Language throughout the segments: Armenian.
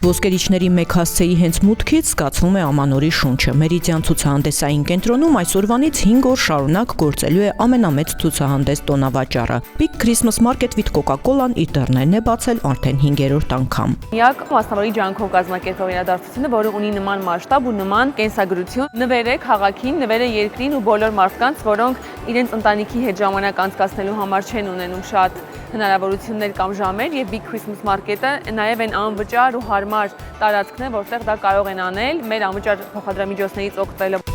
Ոսկերիչների մեկ հասցեի հենց մուտքից զգացվում է ամանորի շունչը։ Մերիդիան ցուցահանդեսային կենտրոնում այսօրվանից 5 օր շարունակ գործելու է ամենամեծ ցուցահանդես տոնավաճառը։ Big Christmas Market with Coca-Cola-ն իր դռներն է բացել արդեն 5-րդ անգամ։ Միակ մասնավորի ջանքով կազմակերպող իրադարձությունը, որը ունի նման մասշտաբ ու նման կենսագրություն, նվեր է քաղաքին, նվեր է երկրին ու բոլոր մարդկանց, որոնք իրենց ընտանիքի հետ ժամանակ անցկացնելու համար չեն ունենում շատ հնարավորություններ կամ ժամեր, եւ Big Christmas Market-ը նաեւ այն անվճար ու հարմար տարածքն է, որտեղ դա կարող են անել մեր անվճար փոխադրամիջոցներից օգտվելով։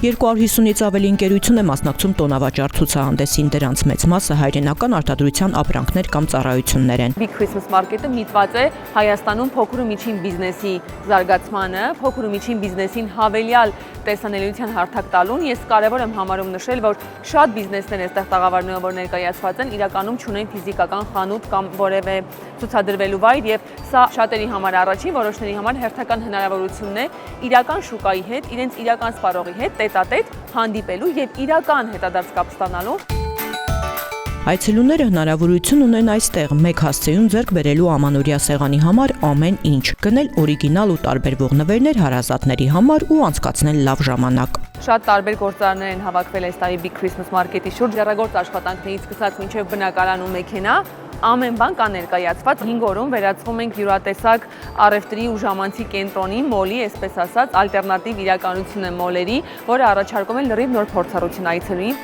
250-ից ավելի ընկերություն է մասնակցում տոնավաճառ ցուցահանդեսին, դրանց մեծ մասը հայրենական արտադրության ապրանքներ կամ ծառայություններ են։ Big Christmas Market-ը միտված է Հայաստանում փոքր ու միջին բիզնեսի զարգացմանը, փոքր ու միջին բիզնեսին հավելյալ տեսանելիության հարթակ տալուն։ Ես կարևոր եմ համարում նշել, որ շատ բիզնեսներ այստեղ տաղավարներով որ ներկայացված են, իրականում չունեն ֆիզիկական խանութ կամ որևէ ցուցադրվելու վայր, եւ սա շատերի համար առաջին, որոշների համար հերթական հնարավորությունն է իրական շուկայի հետ, իրենց իրական սպառողի հետ տետատետ հանդիպելու եւ իրական հետադարձ կապ ստանալու։ Այցելուները հնարավորություն ունեն այստեղ մեկ հասցեում ձեռք բերելու ամանորյա սեղանի համար ամեն ինչ, գնել օրիգինալ ու տարբերվող նվերներ հարազատների համար ու անցկացնել լավ ժամանակ։ Շատ տարբեր գործարարներ են հավաքվել այս տարի Big Christmas Market-ի շուրջ, դեռագործ աշխատանքներից սկսած մինչև բնակարան ու մեքենա, ամեն բան կա ներկայացված։ 5 օրում վերածվում ենք յուրատեսակ առևտրի ու ժամանցի կենտրոնի, մոլի, այսպես ասած, ալտերնատիվ իրականություն է մոլերի, որը առաջարկում է լրիվ նոր փորձառություն այցելուին։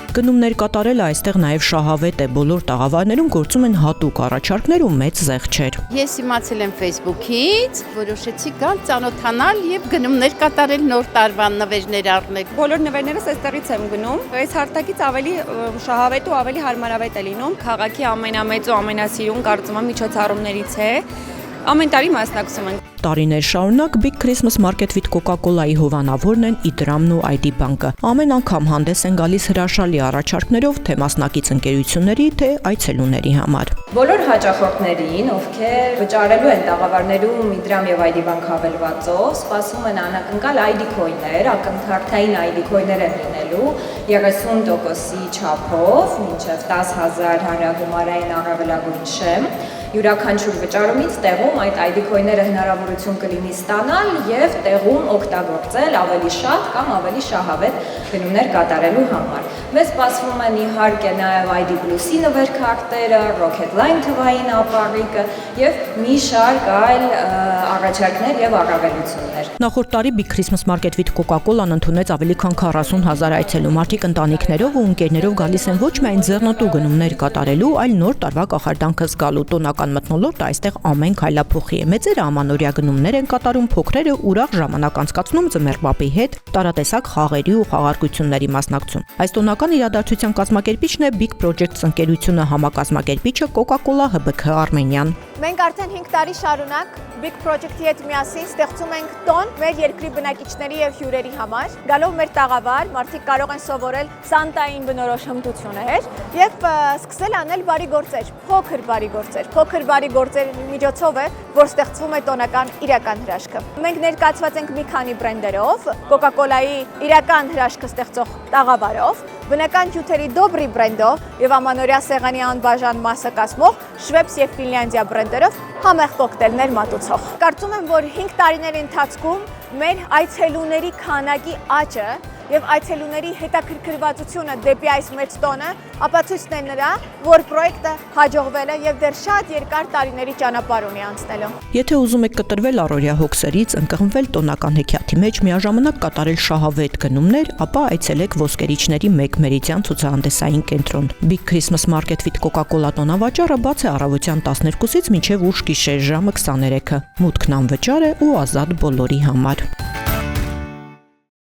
Գնումներ կատարելը այստեղ նաև շահավետ է, բոլոր տաղավարներում գործում են հատուկ առաջարկներ ու մեծ զեղչեր։ Ես իմացել եմ Facebook-ից, որոշեցի գալ ծանոթանալ եւ գնումներ կատարել, նոր տարվա նվերներ առնել։ Բոլոր նվերներս այստեղից եմ գնում։ Այս հարթակից ավելի շահավետ ու ավելի հարմարավետ է լինում։ Քաղաքի ամենամեծ ու ամենասիրուն կարծում եմ միջոցառումներից է։ Ամեն տարի մասնակցում ենք։ Տարիներ շարունակ Big Christmas Market with Coca-Cola-ի հովանավորն են Իդրամն ու ID բանկը։ Ամեն անգամ հանդես են գալիս հրաշալի առաջարկներով թե մասնակից ընկերությունների, թե այցելուների համար։ Բոլոր հաճախորդներին, ովքեր վճարելու են տաղավարներում Իդրամ եւ ID բանկ հավելվածով, սպասում են անակնկալ ID coin-ներ, ակնթարթային ID coin-ներ են լինելու 30%-ի չափով, մինչև 10,000 հանրագումարային առավելագույն շեմ։ Յուրաքանչյուր վճարումից տեղում այդ ID coin-ները հնարավորություն կլինի ստանալ եւ տեղում օգտագործել ավելի շատ կամ ավելի շահավետ գնումներ կատարելու համար։ Մեզ սպասվում են իհարկե նաեւ ID Plus-ի նվերքարտերը, Rocketline թվային ապառիկը եւ մի շարք այլ առաջարկներ եւ առավելություններ։ Նախորդ տարի Big Christmas Market with Coca-Cola-ն ընդունեց ավելի քան 40,000 այցելու։ Մարդիկ ընտանիքներով ու ընկերներով գալիս են ոչ միայն ձեռնտու գնումներ կատարելու, այլ նոր տարվա կախարդանքը զգալու։ Տոնական մթնոլորտը այստեղ ամեն քայլափոխի է։ Մեծերը ամանորյա գնումներ են կատարում, փոքրերը ուրախ ժամանակ անցկացնում ձմեռբապի հետ, տարատեսակ խաղերի ու խաղարկությունների մասնակցում։ Այս տոնական իրադարձության կազմակերպիչն է Big Projects ընկերությունը, համակազմակերպիչը Coca-Cola HBK Armenian։ Մենք արդեն 5 տարի շարունակ Big Project-ի հետ միասին ստեղծում ենք տոն մեր երկրի բնակիչների եւ հյուրերի համար։ Գալով մեր տաղավար, մարդիկ կարող են սովորել Սանտային բնորոշ հմտություններ եւ սկսել անել բարի գործեր, փոքր բարի գործեր։ Փոքր բարի գործերի միջոցով է, որ ստեղծվում է տոնական իրական հրաշքը։ Մենք ներկայացված ենք մի քանի բրենդերով, Coca-Cola-ի իրական հրաշքը ստեղծող տաղավարով, բնական հյութերի Dobry բրենդով եւ ամանորյա սեղանի անբաժան մասը կազմող Schweppes եւ Ֆինլանդիա բրենդերով համեղ կոկտեյլներ մատուցող։ Կարծում եմ, որ 5 տարիների ընթացքում մեր այցելուների քանակի աճը եւ այցելուների հետաքրքրվածությունը դեպի այս մեծ տոնը ապացույցն է նրա, որ պրոյեկտը հաջողվել է եւ դեռ շատ երկար տարիների ճանապարհ ունի անցնելու։ Եթե ուզում եք կտրվել առօրյա հոգսերից, ընկղմվել տոնական հեքիաթի մեջ, միաժամանակ կատարել շահավետ գնումներ, ապա այցելեք Ոսկերիչների մեկ Մերիդիան ցուցահանդեսային կենտրոն։ Big Christmas Market with Coca-Cola տոնավաճառը բաց է առավոտյան 12-ից մինչև ուշ գիշեր ժամը 23-ը։ Մուտքն անվճար է ու ազատ բոլորի համար։